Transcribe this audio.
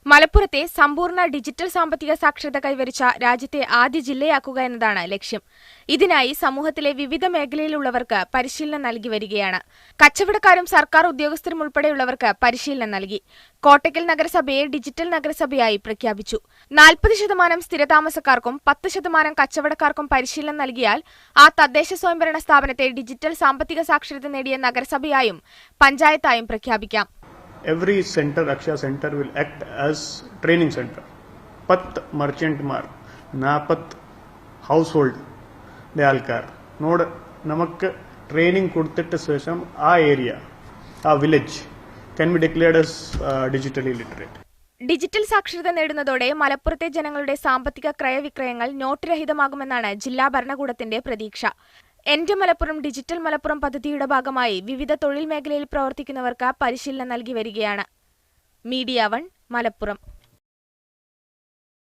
മലപ്പുറത്തെ സമ്പൂർണ്ണ ഡിജിറ്റൽ സാമ്പത്തിക സാക്ഷരത കൈവരിച്ച രാജ്യത്തെ ആദ്യ ജില്ലയാക്കുക എന്നതാണ് ലക്ഷ്യം. ഇതിനായി സമൂഹത്തിലെ വിവിധ മേഖലയിലുള്ളവർക്ക് പരിശീലനം നൽകി വരികയാണ്. കച്ചവടക്കാരും സർക്കാർ ഉദ്യോഗസ്ഥരും ഉൾപ്പെടെയുള്ളവർക്ക് പരിശീലനം നൽകി. കോട്ടക്കൽ നഗരസഭയെ ഡിജിറ്റൽ നഗരസഭയായി പ്രഖ്യാപിച്ചു. 40% സ്ഥിരതാമസക്കാർക്കും 10% കച്ചവടക്കാർക്കും പരിശീലനം നൽകിയാൽ ആ തദ്ദേശ സ്വയംഭരണ സ്ഥാപനത്തെ ഡിജിറ്റൽ സാമ്പത്തിക സാക്ഷരത നേടിയ നഗരസഭയായും പഞ്ചായത്തായും പ്രഖ്യാപിക്കാം. Every center, Akshaya center, will act as training center. 10 merchant mar, 40 household de alkar. Node namak training കൊടുത്തിട്ട് ശേഷം ആ ഏരിയ, ആ village can be declared as digitally literate. Digital സാക്ഷരത നേടുന്നതോടെ മലപ്പുറത്തെ ജനങ്ങളുടെ സാമ്പത്തിക ക്രയവിക്രയങ്ങൾ നോട്ട് രഹിതമാകുമെന്നാണ് ജില്ലാ ഭരണകൂടത്തിന്റെ പ്രതീക്ഷ. എന്റെ മലപ്പുറം ഡിജിറ്റൽ മലപ്പുറം പദ്ധതിയുടെ ഭാഗമായി വിവിധ തൊഴിൽ മേഖലയിൽ പ്രവർത്തിക്കുന്നവർക്ക് പരിശീലനം നൽകി വരികയാണ്. മീഡിയ 1 മലപ്പുറം.